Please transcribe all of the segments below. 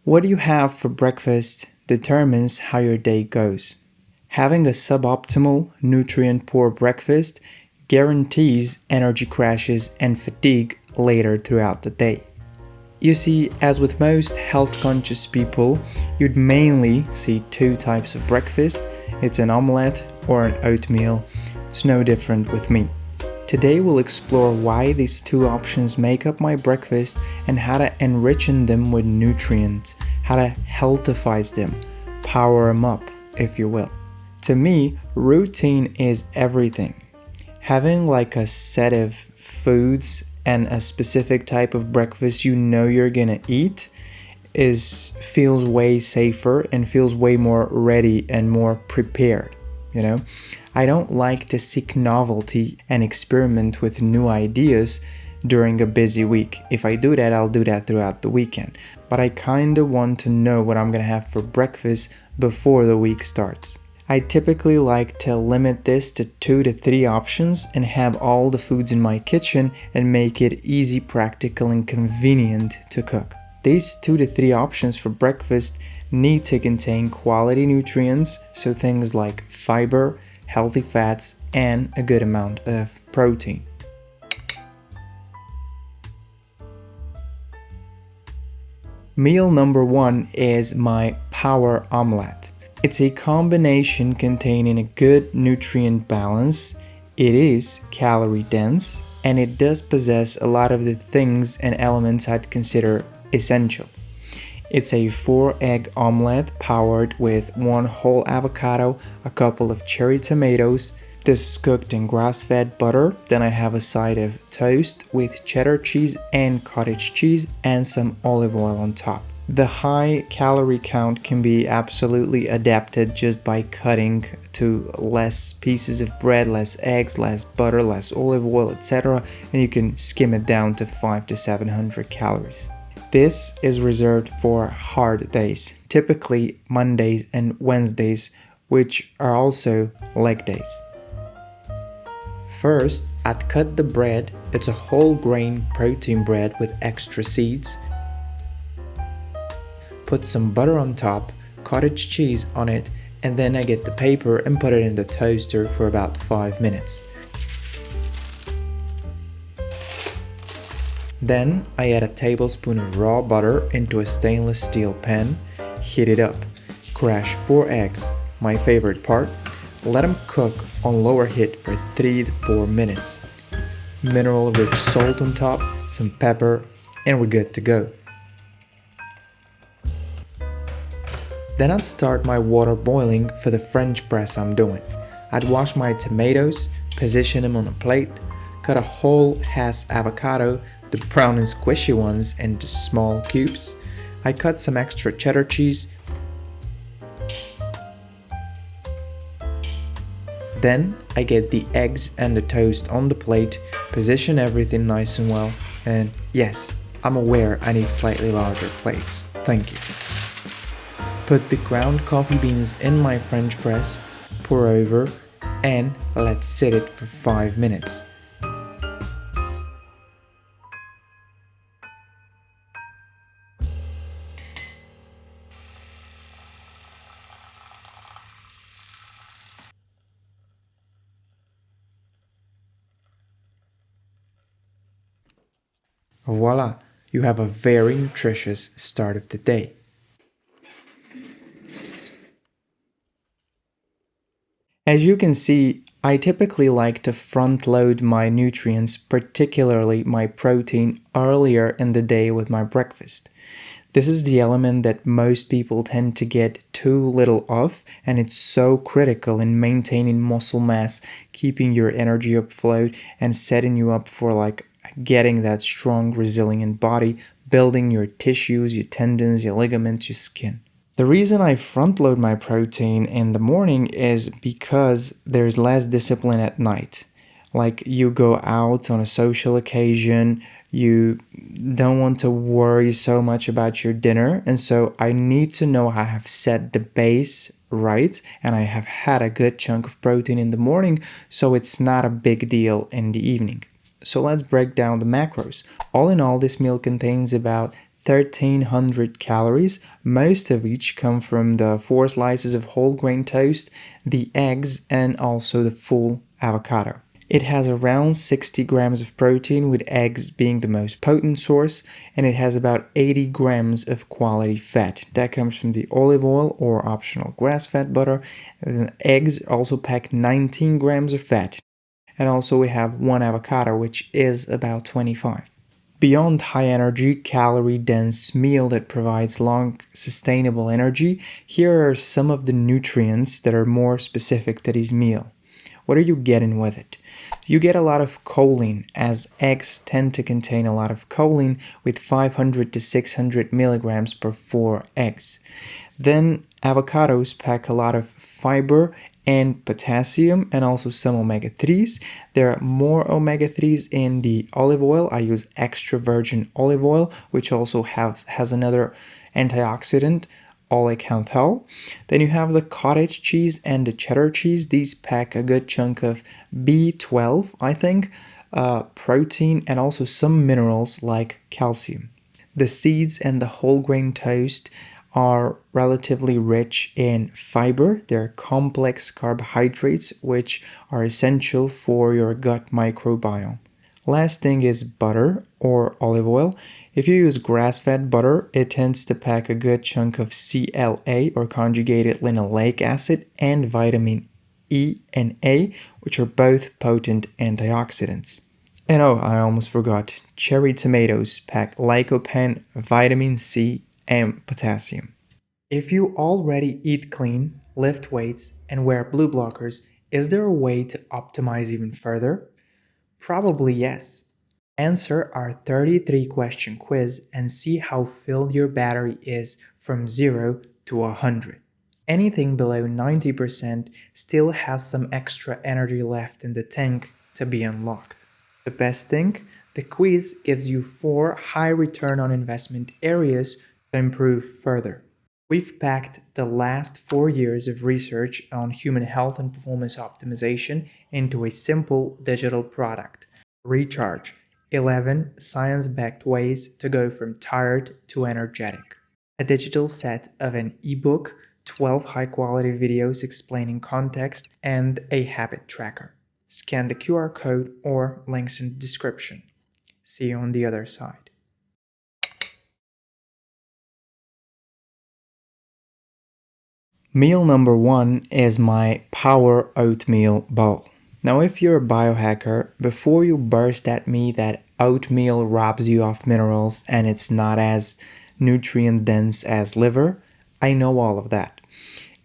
What you have for breakfast determines how your day goes. Having a suboptimal, nutrient-poor breakfast guarantees energy crashes and fatigue later throughout the day. You see, as with most health-conscious people, you'd mainly see two types of breakfast. It's an omelette or an oatmeal. It's no different with me. Today we'll explore why these two options make up my breakfast and how to enrich them with nutrients, how to healthifies them, power them up, if you will. To me, routine is everything. Having like a set of foods and a specific type of breakfast you know you're gonna eat feels way safer and feels way more ready and more prepared, you know? I don't like to seek novelty and experiment with new ideas during a busy week. If I do that, I'll do that throughout the weekend. But I kinda want to know what I'm gonna have for breakfast before the week starts. I typically like to limit this to 2 to 3 options and have all the foods in my kitchen and make it easy, practical, and convenient to cook. These 2 to 3 options for breakfast need to contain quality nutrients, so things like fiber, healthy fats, and a good amount of protein. Meal number 1 is my power omelette. It's a combination containing a good nutrient balance. It is calorie dense, and it does possess a lot of the things and elements I'd consider essential. It's a 4-egg omelette powered with 1 whole avocado, a couple of cherry tomatoes. This is cooked in grass-fed butter. Then I have a side of toast with cheddar cheese and cottage cheese and some olive oil on top. The high calorie count can be absolutely adapted just by cutting to less pieces of bread, less eggs, less butter, less olive oil, etc. And you can skim it down to 500 to 700 calories. This is reserved for hard days, typically Mondays and Wednesdays, which are also leg days. First, I'd cut the bread. It's a whole grain protein bread with extra seeds. Put some butter on top, cottage cheese on it, and then I get the paper and put it in the toaster for about 5 minutes. Then I add a tablespoon of raw butter into a stainless steel pan, heat it up, crash 4 eggs, my favorite part, let them cook on lower heat for 3 to 4 minutes. Mineral-rich salt on top, some pepper, and we're good to go. Then I'd start my water boiling for the French press I'm doing. I'd wash my tomatoes, position them on a plate, cut a whole Hass avocado, the brown and squishy ones, into small cubes. I cut some extra cheddar cheese. Then I get the eggs and the toast on the plate, position everything nice and well, and yes, I'm aware I need slightly larger plates. Thank you. Put the ground coffee beans in my French press, pour over, and let's sit it for 5 minutes. Voila, you have a very nutritious start of the day. As you can see, I typically like to front load my nutrients, particularly my protein, earlier in the day with my breakfast. This is the element that most people tend to get too little of, and it's so critical in maintaining muscle mass, keeping your energy afloat, and setting you up for getting that strong, resilient body, building your tissues, your tendons, your ligaments, your skin. The reason I front load my protein in the morning is because there's less discipline at night. Like you go out on a social occasion, you don't want to worry so much about your dinner, and so I need to know I have set the base right and I have had a good chunk of protein in the morning, so it's not a big deal in the evening. So let's break down the macros. All in all, this meal contains about 1,300 calories, most of which come from the 4 slices of whole grain toast, the eggs, and also the full avocado. It has around 60 grams of protein, with eggs being the most potent source, and it has about 80 grams of quality fat. That comes from the olive oil or optional grass-fed butter. And eggs also pack 19 grams of fat. And also we have one avocado, which is about 25. Beyond high-energy, calorie-dense meal that provides long, sustainable energy, here are some of the nutrients that are more specific to this meal. What are you getting with it? You get a lot of choline, as eggs tend to contain a lot of choline with 500 to 600 milligrams per 4 eggs. Then avocados pack a lot of fiber and potassium, and also some omega-3s. There are more omega-3s in the olive oil. I use extra virgin olive oil, which also has another antioxidant, oleocanthal. Then you have the cottage cheese and the cheddar cheese. These pack a good chunk of B12, I think, protein, and also some minerals like calcium. The seeds and the whole grain toast are relatively rich in fiber. They're complex carbohydrates which are essential for your gut microbiome. Last thing is butter or olive oil. If you use grass-fed butter, it tends to pack a good chunk of CLA or conjugated linoleic acid and vitamin E and A, which are both potent antioxidants. And oh, I almost forgot, cherry tomatoes pack lycopene, vitamin C, and potassium. If you already eat clean, lift weights, and wear blue blockers, is there a way to optimize even further? Probably yes. Answer our 33-question quiz and see how filled your battery is from 0 to 100. Anything below 90% still has some extra energy left in the tank to be unlocked. The best thing? The quiz gives you 4 high return on investment areas to improve further. We've packed the last 4 years of research on human health and performance optimization into a simple digital product. Recharge. 11 science-backed ways to go from tired to energetic. A digital set of an ebook, 12 high-quality videos explaining context, and a habit tracker. Scan the QR code or links in the description. See you on the other side. Meal number 1 is my power oatmeal bowl. Now, if you're a biohacker, before you burst at me that oatmeal robs you of minerals and it's not as nutrient dense as liver, I know all of that.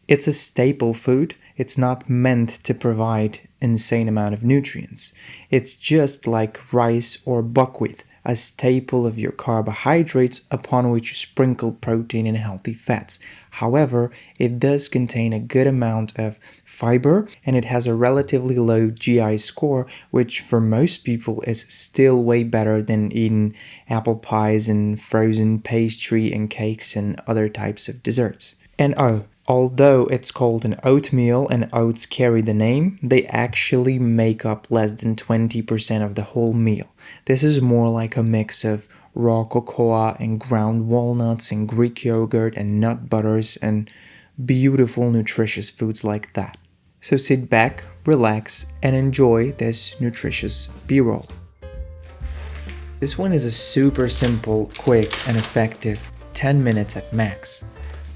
It's a staple food. It's not meant to provide insane amount of nutrients. It's just like rice or buckwheat, a staple of your carbohydrates upon which you sprinkle protein and healthy fats. However, it does contain a good amount of fiber, and it has a relatively low GI score, which for most people is still way better than eating apple pies and frozen pastry and cakes and other types of desserts. And although it's called an oatmeal and oats carry the name, they actually make up less than 20% of the whole meal. This is more like a mix of raw cocoa and ground walnuts and Greek yogurt and nut butters and beautiful nutritious foods like that. So sit back, relax, and enjoy this nutritious B-roll. This one is a super simple, quick, and effective 10 minutes at max.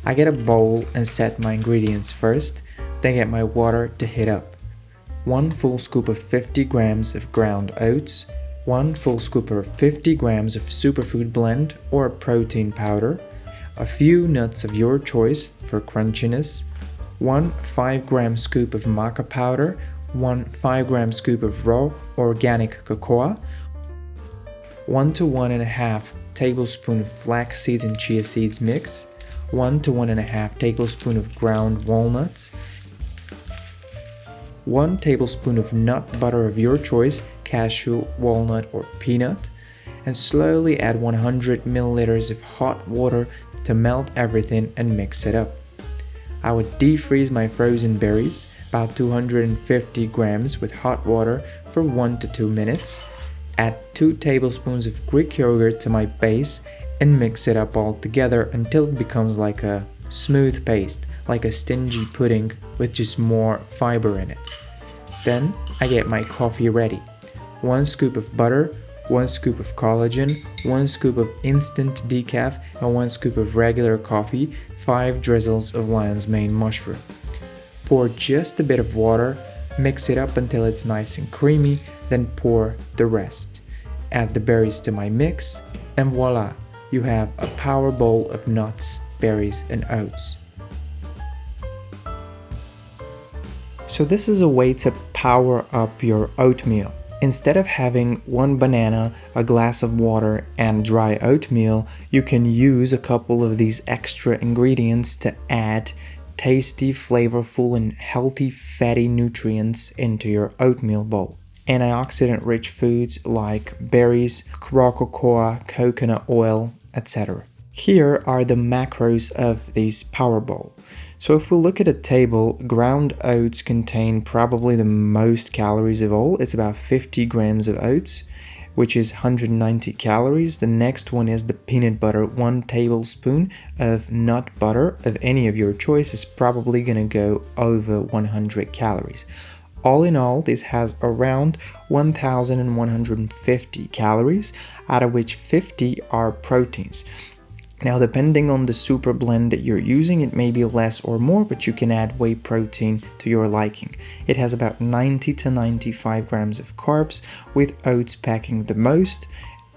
I get a bowl and set my ingredients first, then get my water to heat up. 1 full scoop of 50 grams of ground oats, 1 full scoop of 50 grams of superfood blend or protein powder, a few nuts of your choice for crunchiness, 1 5-gram scoop of maca powder, 1 5-gram scoop of raw organic cocoa, 1 to 1.5 tablespoon of flax seeds and chia seeds mix, 1 to 1.5 tablespoon of ground walnuts, 1 tablespoon of nut butter of your choice, cashew, walnut, or peanut, and slowly add 100 milliliters of hot water to melt everything and mix it up. I would defreeze my frozen berries, about 250 grams, with hot water for 1 to 2 minutes, add 2 tablespoons of Greek yogurt to my base, and mix it up all together until it becomes like a smooth paste, like a stingy pudding with just more fiber in it. Then I get my coffee ready. 1 scoop of butter, 1 scoop of collagen, 1 scoop of instant decaf, and 1 scoop of regular coffee, 5 drizzles of lion's mane mushroom. Pour just a bit of water, mix it up until it's nice and creamy, then pour the rest. Add the berries to my mix, and voila, you have a power bowl of nuts, berries, and oats. So this is a way to power up your oatmeal. Instead of having 1 banana, a glass of water, and dry oatmeal, you can use a couple of these extra ingredients to add tasty, flavorful, and healthy fatty nutrients into your oatmeal bowl. Antioxidant-rich foods like berries, raw cocoa, coconut oil, etc. Here are the macros of this power bowl. So if we look at a table, ground oats contain probably the most calories of all. It's about 50 grams of oats, which is 190 calories. The next one is the peanut butter. 1 tablespoon of nut butter of any of your choice is probably gonna go over 100 calories. All in all, this has around 1,150 calories, out of which 50 are proteins. Now, depending on the super blend that you're using, it may be less or more, but you can add whey protein to your liking. It has about 90 to 95 grams of carbs, with oats packing the most,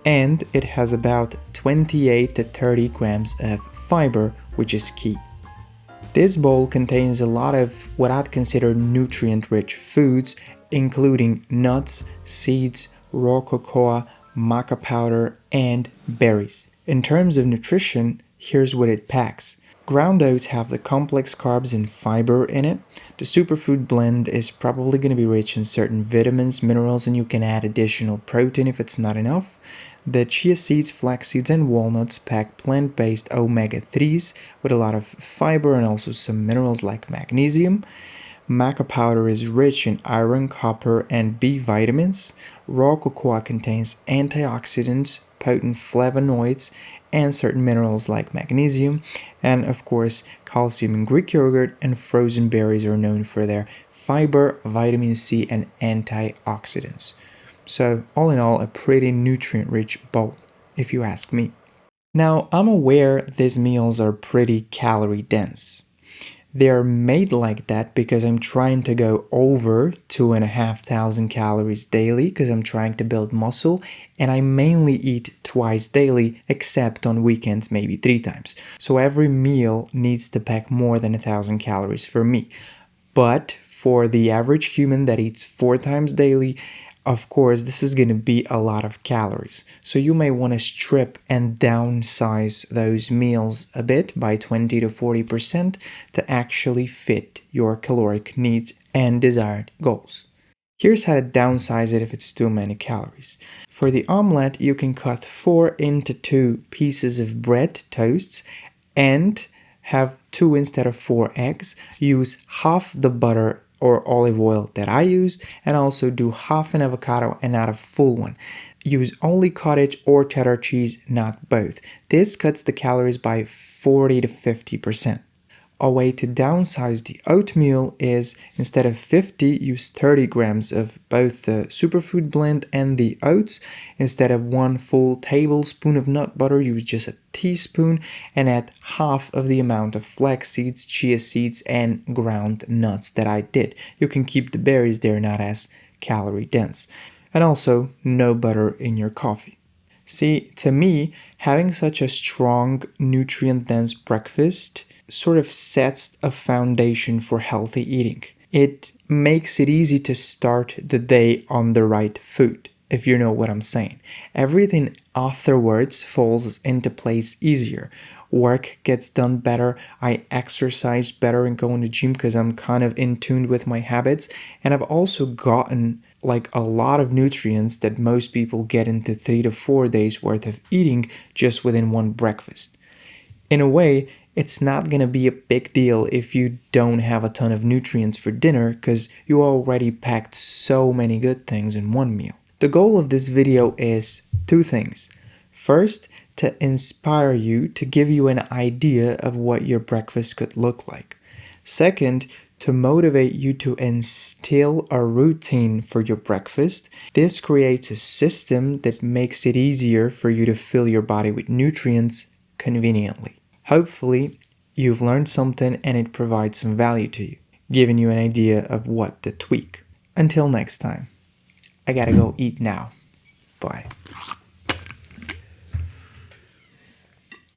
and it has about 28 to 30 grams of fiber, which is key. This bowl contains a lot of what I'd consider nutrient-rich foods, including nuts, seeds, raw cocoa, maca powder, and berries. In terms of nutrition, here's what it packs. Ground oats have the complex carbs and fiber in it. The superfood blend is probably going to be rich in certain vitamins, minerals, and you can add additional protein if it's not enough. The chia seeds, flax seeds, and walnuts pack plant-based omega-3s with a lot of fiber and also some minerals like magnesium. Maca powder is rich in iron, copper, and B vitamins. Raw cocoa contains antioxidants, potent flavonoids, and certain minerals like magnesium. And of course, calcium in Greek yogurt and frozen berries are known for their fiber, vitamin C, and antioxidants. So all in all, a pretty nutrient-rich bowl, if you ask me. Now, I'm aware these meals are pretty calorie-dense. They're made like that because I'm trying to go over 2,500 calories daily because I'm trying to build muscle, and I mainly eat twice daily, except on weekends, maybe 3 times. So every meal needs to pack more than 1,000 calories for me. But for the average human that eats 4 times daily, of course, this is going to be a lot of calories. So you may want to strip and downsize those meals a bit by 20 to 40% to actually fit your caloric needs and desired goals. Here's how to downsize it if it's too many calories. For the omelette, you can cut 4 into 2 pieces of bread toasts and have 2 instead of 4 eggs. Use half the butter or olive oil that I used, and also do half an avocado and not a full one. Use only cottage or cheddar cheese, not both. This cuts the calories by 40 to 50%. A way to downsize the oatmeal is, instead of 50, use 30 grams of both the superfood blend and the oats. Instead of 1 full tablespoon of nut butter, use just a teaspoon and add half of the amount of flax seeds, chia seeds, and ground nuts that I did. You can keep the berries, they're not as calorie dense. And also, no butter in your coffee. See, to me, having such a strong, nutrient-dense breakfast sort of sets a foundation for healthy eating. It makes it easy to start the day on the right foot, if you know what I'm saying. Everything afterwards falls into place easier. Work gets done better, I exercise better and go in the gym because I'm kind of in tune with my habits, and I've also gotten like a lot of nutrients that most people get into 3 to 4 days worth of eating just within one breakfast. In a way, it's not going to be a big deal if you don't have a ton of nutrients for dinner because you already packed so many good things in one meal. The goal of this video is 2 things. First, to inspire you, to give you an idea of what your breakfast could look like. Second, to motivate you to instill a routine for your breakfast. This creates a system that makes it easier for you to fill your body with nutrients conveniently. Hopefully, you've learned something and it provides some value to you, giving you an idea of what to tweak. Until next time, I gotta go eat now. Bye.